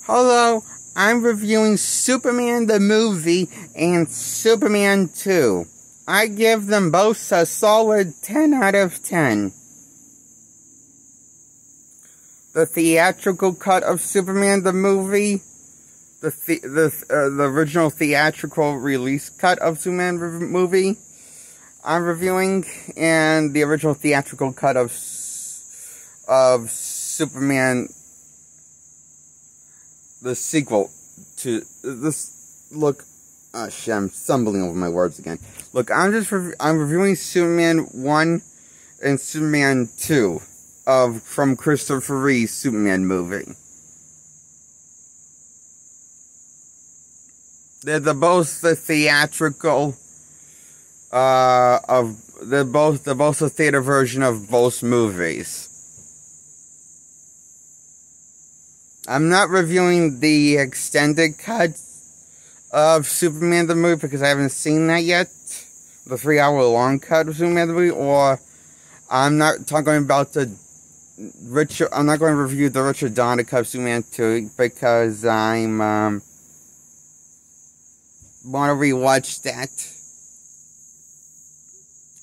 Hello, I'm reviewing Superman the movie and Superman 2. I give them both a solid 10 out of 10. The theatrical cut of Superman the movie, the original theatrical release cut of Superman movie, I'm reviewing, and the original theatrical cut of Superman, the sequel to this. Look, oh shit, I'm stumbling over my words again. Look, I'm reviewing Superman 1 and Superman 2 from Christopher Reeve's Superman movie. They're both the theatrical they're both the theater version of both movies. I'm not reviewing the extended cut of Superman the movie because I haven't seen that yet. The 3-hour-long cut of Superman the movie, or I'm not talking about I'm not going to review the Richard Donner cut of Superman 2 because I'm want to rewatch that.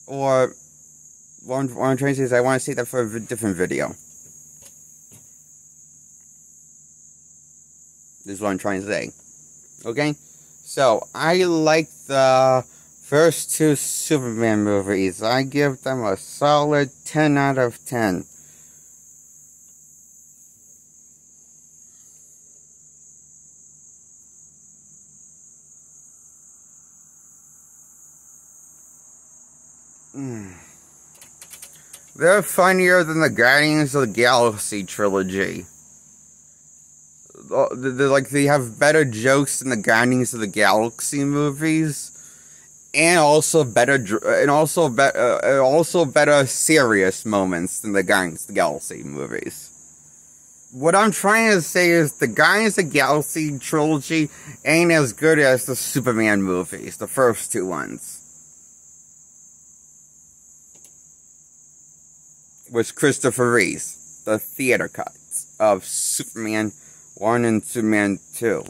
Or what I'm trying to say is I want to see that for a different video. This is what I'm trying to say. Okay? So, I like the first two Superman movies. I give them a solid 10 out of 10. They're funnier than the Guardians of the Galaxy trilogy. They have better jokes than the Guardians of the Galaxy movies, and also better serious moments than the Guardians of the Galaxy movies. What I'm trying to say is the Guardians of the Galaxy trilogy ain't as good as the Superman movies, the first two ones. With Christopher Reeve, the theater cuts of Superman 1 and Superman 2.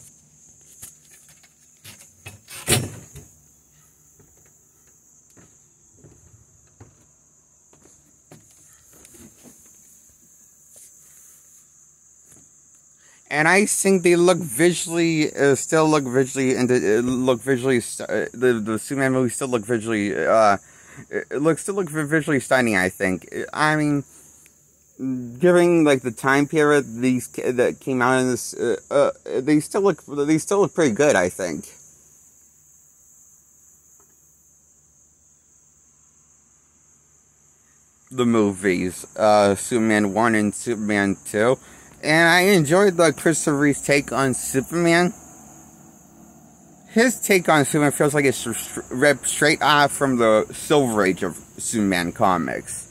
And I think they look visually, the Superman movies still look visually, look visually stunning, I think. I mean, given like the time period that came out in this, they still look pretty good, I think. The movies, Superman 1 and Superman 2, and I enjoyed the Christopher Reeve's take on Superman. His take on Superman feels like it's ripped straight off from the Silver Age of Superman comics.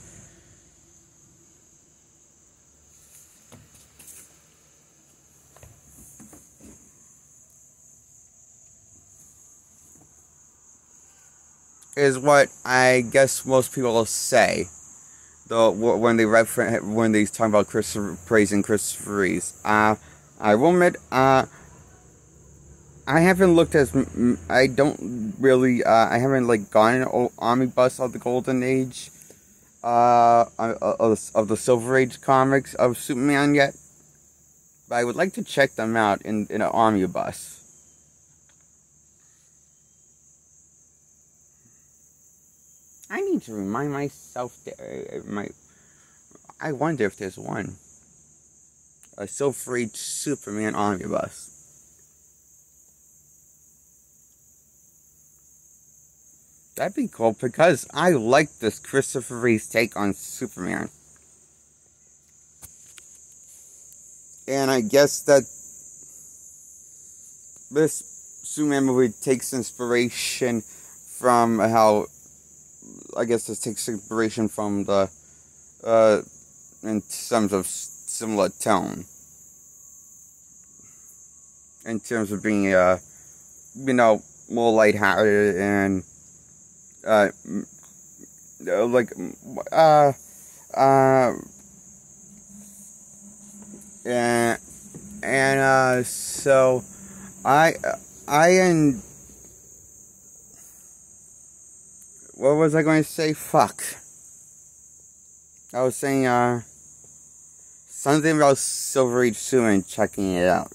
Is what I guess most people will say, though, when they talk about praising Christopher Reeve. I will admit, I haven't looked I haven't like gone an omnibus of the Golden Age, of the Silver Age comics of Superman yet, but I would like to check them out in an omnibus. I need to remind myself that I wonder if there's one. A Silver Age Superman omnibus. That'd be cool because I like this Christopher Reeve's take on Superman. And I guess that this Superman movie takes inspiration from how, I guess this takes inspiration from the, in terms of similar tone. In terms of being, more lighthearted and, and And, so, and what was I going to say? Fuck. I was saying, something about Silver Age Superman, checking it out.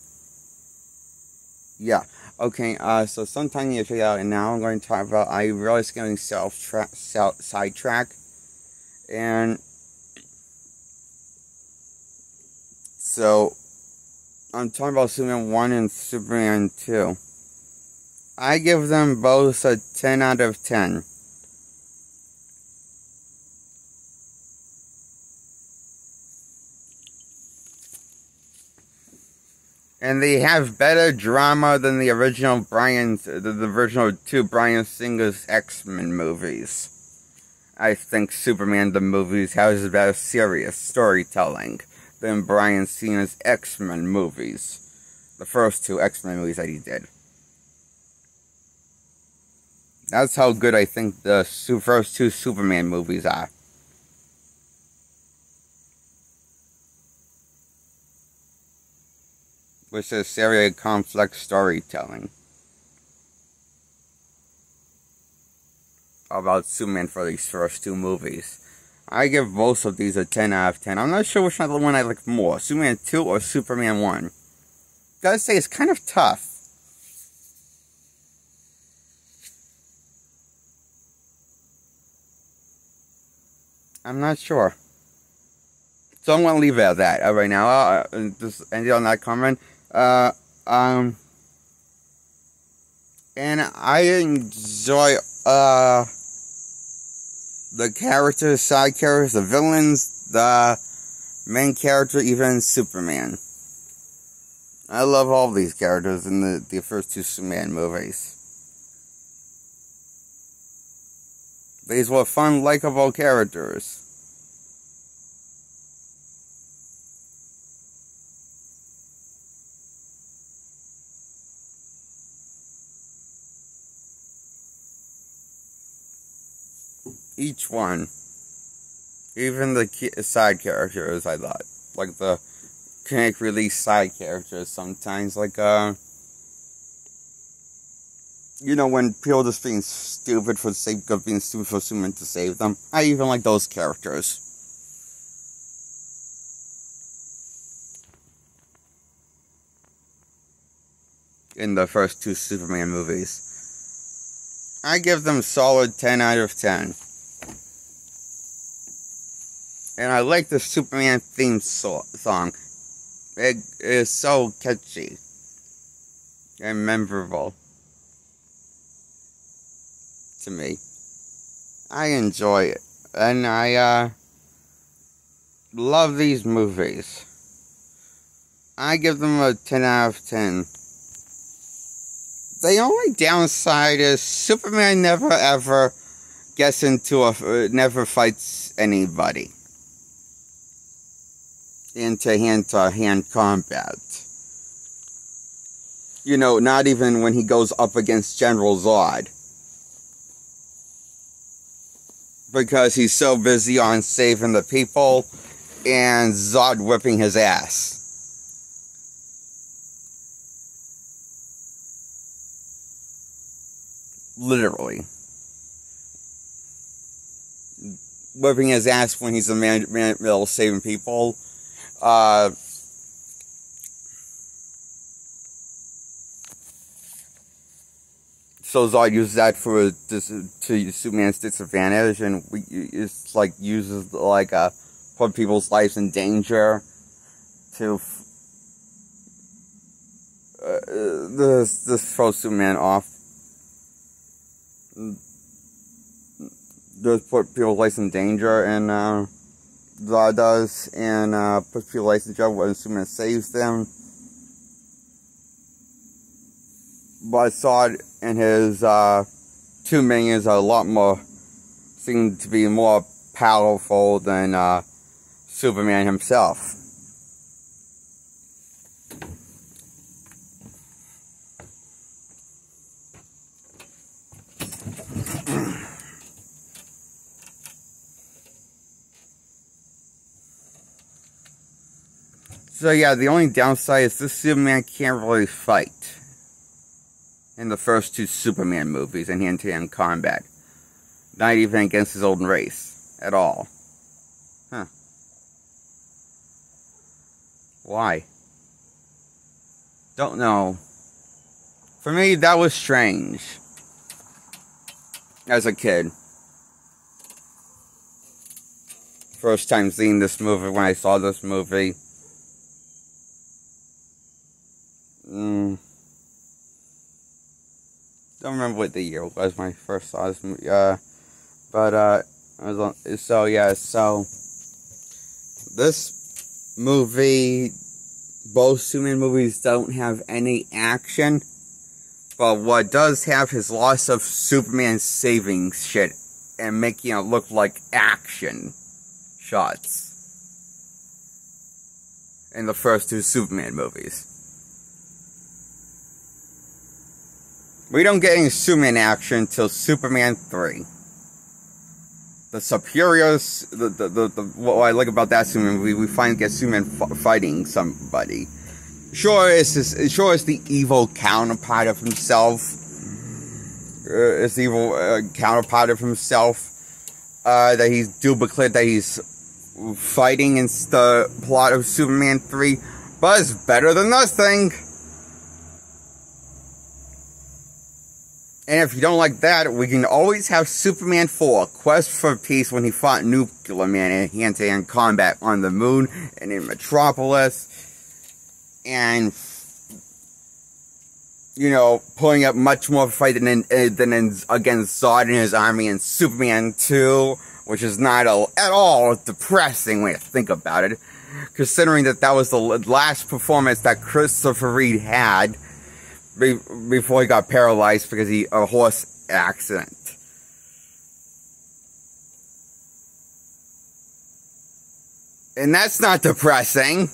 Yeah. Okay, so sometime you check it out, and now I'm going to talk about, I realized getting sidetracked, and so, I'm talking about Superman 1 and Superman 2. I give them both a 10 out of 10. And they have better drama than the original the original two Bryan Singer's X-Men movies. I think Superman the movies has better serious storytelling than Bryan Singer's X-Men movies. The first two X-Men movies that he did. That's how good I think the first two Superman movies are. Which is very complex storytelling about Superman for these first two movies. I give both of these a 10 out of 10. I'm not sure which one I like more, Superman 2 or Superman 1. Gotta say, it's kind of tough. I'm not sure. So I'm gonna leave it at that right now. Just end it on that comment. And I enjoy the characters, side characters, the villains, the main character, even Superman. I love all these characters in the first two Superman movies. These were fun, likable characters. Each one. Even the side characters, I thought. Like the comic relief side characters sometimes. Like, you know, when people just being stupid for the sake of being stupid for Superman to save them. I even like those characters. In the first two Superman movies. I give them solid 10 out of 10. And I like the Superman theme song. It is so catchy and memorable to me. I enjoy it. And I love these movies. I give them a 10 out of 10. The only downside is Superman never ever gets into never fights anybody. Into hand-to-hand combat. You know, not even when he goes up against General Zod. Because he's so busy on saving the people and Zod whipping his ass. Literally. Whipping his ass when he's in the middle of saving people. So Zod uses that to Superman's disadvantage, and it's like uses like put people's lives in danger to this throws Superman off. Does put people's lives in danger, and Zod does, and puts people's lives in danger when Superman saves them. But Zod and his two minions are a lot more, seem to be more powerful than Superman himself. So yeah, the only downside is this Superman can't really fight in the first two Superman movies in hand-to-hand combat. Not even against his own race at all. Huh. Why? Don't know. For me, that was strange. As a kid. First time seeing this movie, when I saw this movie. Don't remember what the year was when I first saw this movie. So this movie, both Superman movies don't have any action, but what does have is lots of Superman saving shit and making it look like action shots in the first two Superman movies. We don't get any Superman action until Superman 3. The superiors, what I like about that Superman movie, we finally get Superman fighting somebody. Sure, it's the evil counterpart of himself. It's the evil counterpart of himself. That he's duplicate, that he's fighting in the plot of Superman 3. But it's better than nothing. And if you don't like that, we can always have Superman 4, Quest for Peace, when he fought Nuclear Man in hand-to-hand combat on the moon and in Metropolis. And, you know, pulling up much more fight than against Zod and his army in Superman 2, which is not at all depressing when you think about it, considering that was the last performance that Christopher Reeve had before he got paralyzed because a horse accident. And that's not depressing.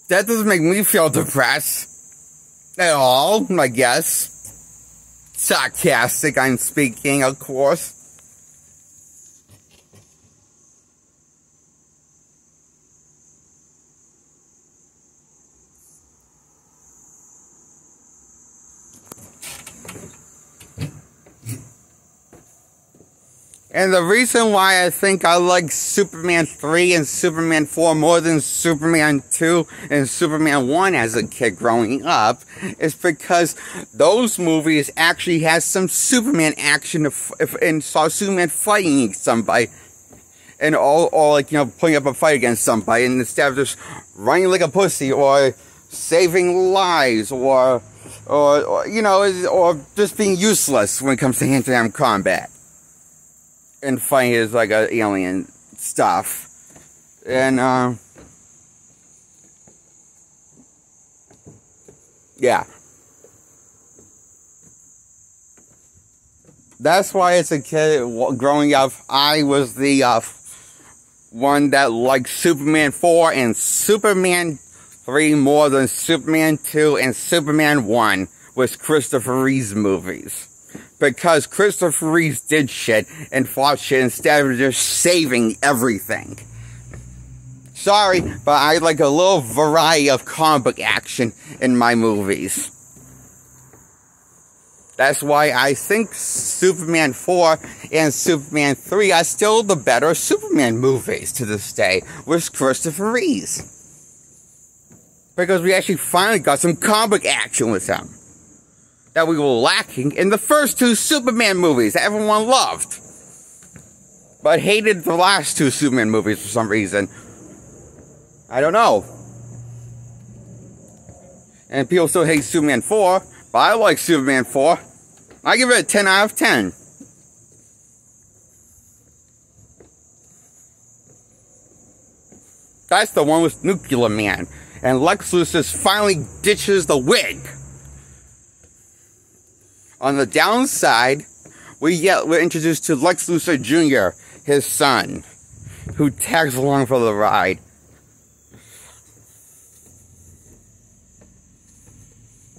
That doesn't make me feel depressed at all, I guess. Sarcastic, I'm speaking, of course. And the reason why I think I like Superman 3 and Superman 4 more than Superman 2 and Superman 1 as a kid growing up is because those movies actually has some Superman action and saw Superman fighting somebody and all like, you know, putting up a fight against somebody, and instead of just running like a pussy or saving lives or you know, or just being useless when it comes to hand-to-hand combat. And fighting is like a alien stuff. And, yeah. That's why as a kid growing up, I was the one that liked Superman 4 and Superman 3 more than Superman 2 and Superman 1 was Christopher Reeve's movies. Because Christopher Reeve did shit and fought shit instead of just saving everything. Sorry, but I like a little variety of comic book action in my movies. That's why I think Superman 4 and Superman 3 are still the better Superman movies to this day with Christopher Reeve. Because we actually finally got some comic book action with him that we were lacking in the first two Superman movies that everyone loved, but hated the last two Superman movies for some reason. I don't know. And people still hate Superman 4, but I like Superman 4. I give it a 10 out of 10. That's the one with Nuclear Man, and Lex Luthor finally ditches the wig. On the downside, we're introduced to Lex Luthor Jr., his son, who tags along for the ride.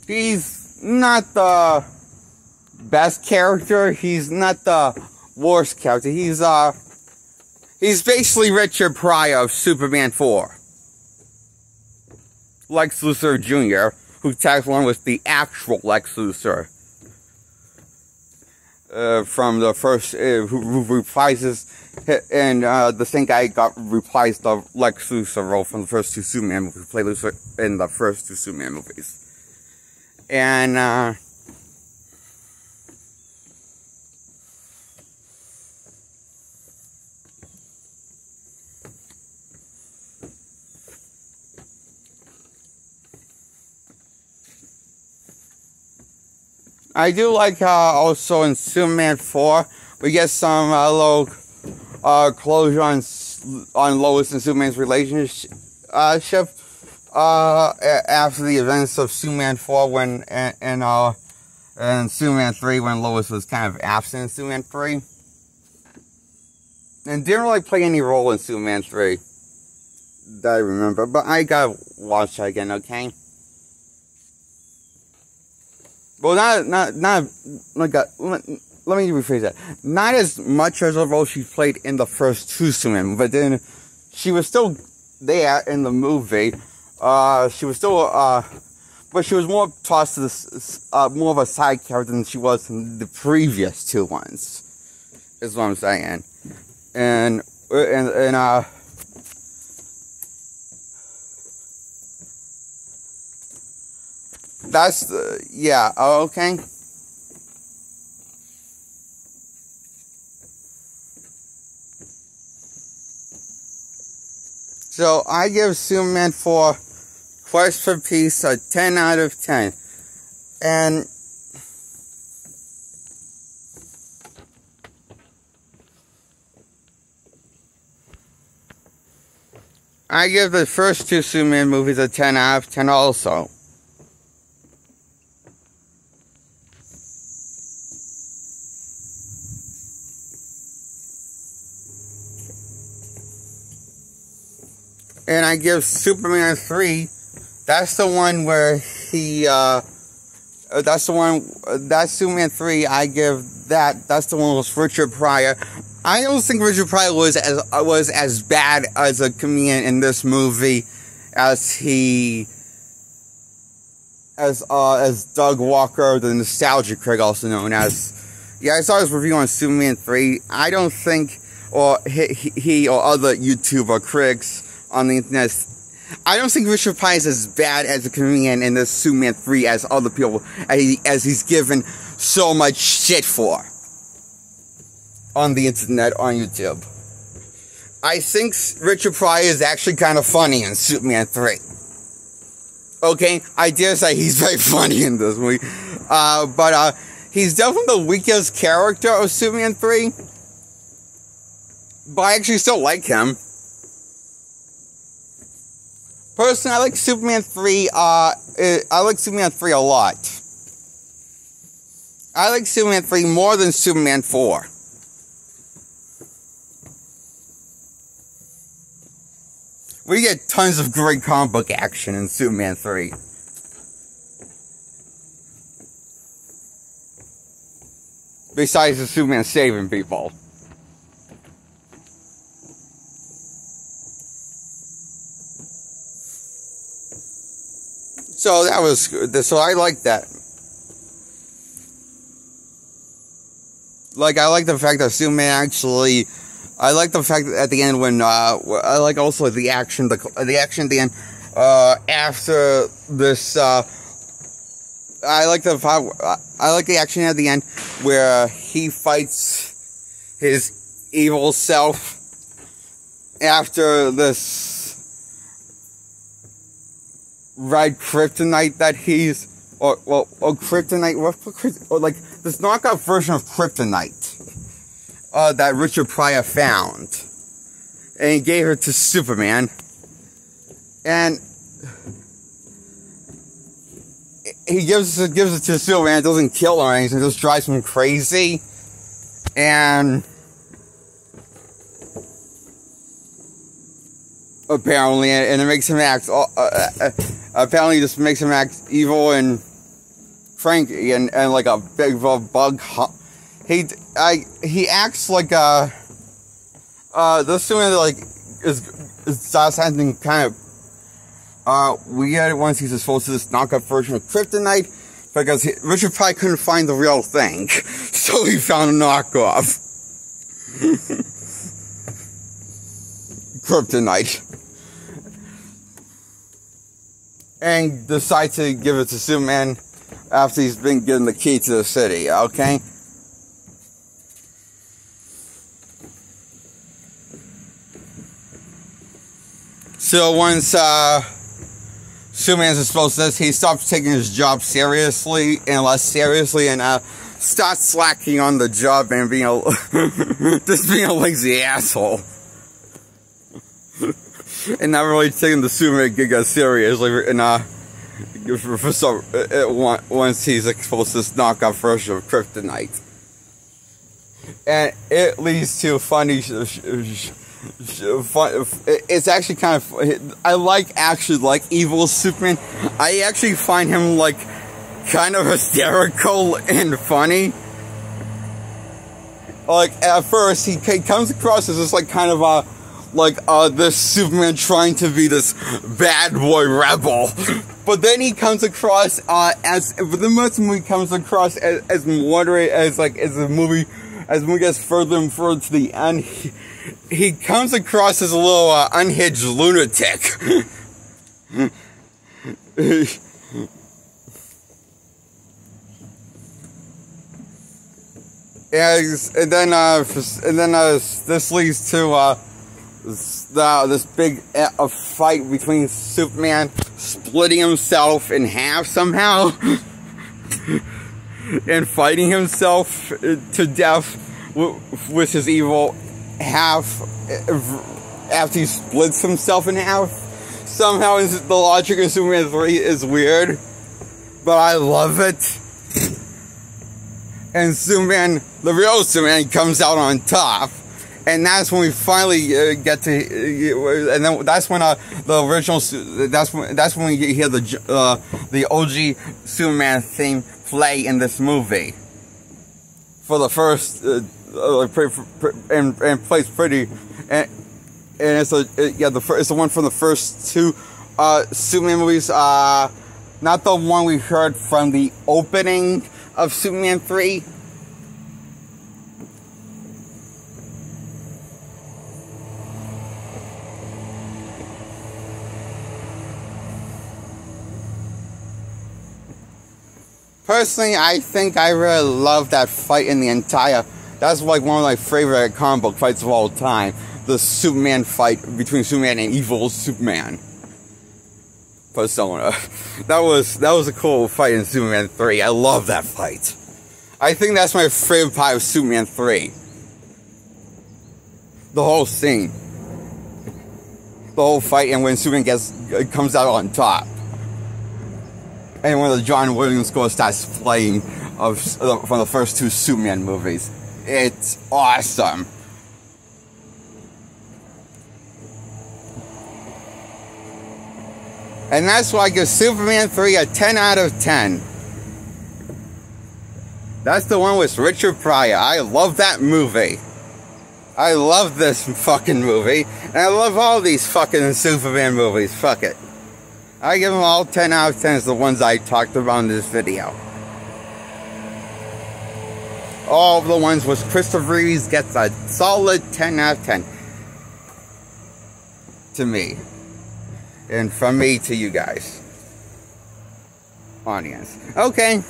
He's not the best character. He's not the worst character. He's basically Richard Pryor of Superman 4. Lex Luthor Jr., who tags along with the actual Lex Luthor from the first, who reprises, and the same guy reprised the Lex Luthor role from the first two Superman movies, who played Luthor in the first two Superman movies. And I do like also in Superman 4, we get some little closure on Lois and Superman's relationship after the events of Superman 4 when and Superman 3 when Lois was kind of absent in Superman 3. And didn't really play any role in Superman 3 that I remember, but I gotta watch that again, okay? Well, not like let me rephrase that. Not as much as a role she played in the first two Superman, but then she was still there in the movie. She was still, but she was more tossed to this, more of a side character than she was in the previous two ones. Is what I'm saying, and that's the, yeah, okay. So I give Superman 4 Quest for Peace a 10 out of 10. And I give the first two Superman movies a 10 out of 10 also. And I give Superman 3, that's the one where he, that's Superman 3, I give that's the one with Richard Pryor. I don't think Richard Pryor was as bad as a comedian in this movie as Doug Walker, the Nostalgia Critic, also known as. Yeah, I saw his review on Superman 3. I don't think, or he or other YouTuber critics on the internet, I don't think Richard Pryor is as bad as a comedian in this Superman 3 as other people, as he's given so much shit for on the internet, on YouTube. I think Richard Pryor is actually kind of funny in Superman 3. Okay, I dare say he's very funny in this movie, but he's definitely the weakest character of Superman 3, but I actually still like him. Personally, I like Superman 3, I like Superman 3 a lot. I like Superman 3 more than Superman 4. We get tons of great comic book action in Superman 3. Besides the Superman saving people. So that was good. So I like that. Like, I like the fact that Superman actually, I like the fact that at the end when, I like also the action at the end, after this, I like the action at the end where he fights his evil self after this red kryptonite that he's, or kryptonite, or like this knockout version of kryptonite, that Richard Pryor found, and he gave it to Superman, and he gives it to Superman. It doesn't kill or anything, it just drives him crazy, and apparently, and it makes him act, apparently just makes him act evil and cranky and like a big bug. He acts like this Superman like is something kind of we get it once he's exposed to this knockoff version of Kryptonite, because Richard probably couldn't find the real thing, so he found a knockoff. Kryptonite. And decides to give it to Superman after he's been given the key to the city, okay? So once Superman's exposed to this, he stops taking his job seriously and less seriously, and starts slacking on the job and being just being a lazy asshole. And not really taking the Superman gig as seriously, and once he's exposed to this knockoff version of Kryptonite. And it leads to funny it's actually kind of, I actually like evil Superman. I actually find him like kind of hysterical and funny. Like at first he comes across as this like kind of this Superman trying to be this bad boy rebel, but then he comes across as the movie comes across as moderate, as the movie gets further and further to the end. He comes across as a little unhinged lunatic. And then this leads to this big fight between Superman splitting himself in half somehow and fighting himself to death with his evil half after he splits himself in half. Somehow the logic of Superman 3 is weird, but I love it. And Superman, the real Superman, comes out on top. And that's when we finally get to, and then that's when the original, that's when we hear the OG Superman theme play in this movie. For the first, and plays pretty, and it's it's the one from the first two Superman movies. Not the one we heard from the opening of Superman 3. Personally, I think I really love that fight in the entire... That's like one of my favorite comic book fights of all time. The Superman fight between Superman and evil Superman. Persona. That was a cool fight in Superman 3. I love that fight. I think that's my favorite part of Superman 3. The whole scene. The whole fight, and when Superman comes out on top. And when the John Williams score starts playing from the first two Superman movies. It's awesome. And that's why I give Superman 3 a 10 out of 10. That's the one with Richard Pryor. I love that movie. I love this fucking movie. And I love all these fucking Superman movies. Fuck it. I give them all 10 out of 10 as the ones I talked about in this video. All of the ones with Christopher Reeves gets a solid 10 out of 10. To me. And from me to you guys. Audience. Okay.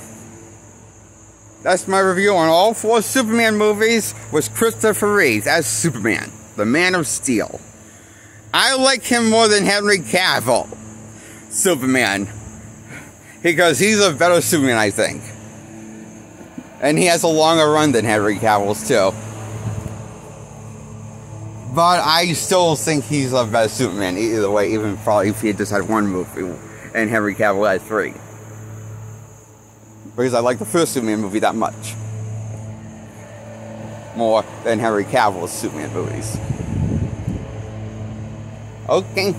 That's my review on all 4 Superman movies with Christopher Reeves as Superman, the Man of Steel. I like him more than Henry Cavill. Superman. Because he's a better Superman, I think. And he has a longer run than Henry Cavill's, too. But I still think he's a better Superman, either way, even probably if he just had 1 movie, and Henry Cavill had 3. Because I like the first Superman movie that much. More than Henry Cavill's Superman movies. Okay.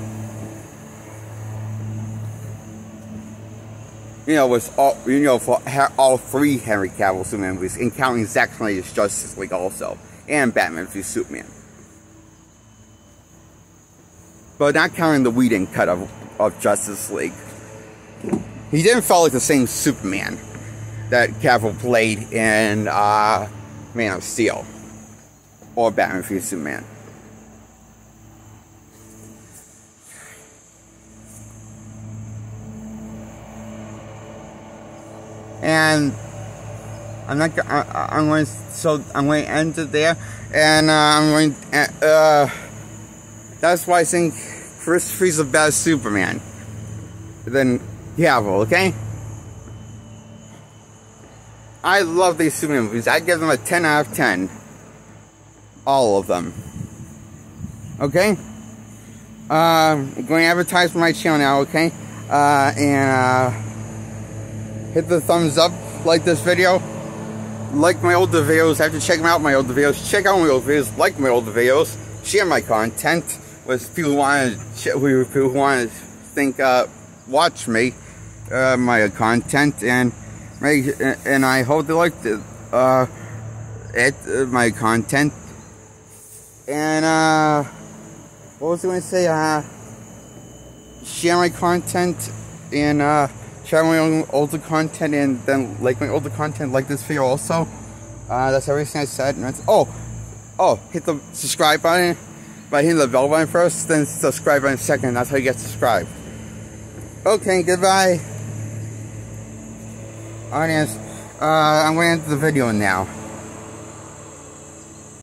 For all 3 Henry Cavill Superman movies, and counting Zack Snyder's Justice League also, and Batman v Superman. But not counting the Whedon cut of of Justice League. He didn't feel like the same Superman that Cavill played in Man of Steel or Batman v Superman. And I'm going to end it there, and that's why I think Christopher's a better Superman than Cavill, okay? I love these Superman movies. I give them a 10 out of 10. All of them. Okay? I'm going to advertise for my channel now, okay? Hit the thumbs up, like this video, like my older videos. I have to check them out, my older videos. Check out my older videos, like my older videos. Share my content with people who want to watch me, my content, and I hope they like my content. And what was I going to say? Share my content and share my own older content, and then like my older content, like this video also. That's everything I said. Hit the subscribe button by hitting the bell button first, then subscribe button second. That's how you get subscribed. Okay, goodbye, audience. I'm going to end the video now.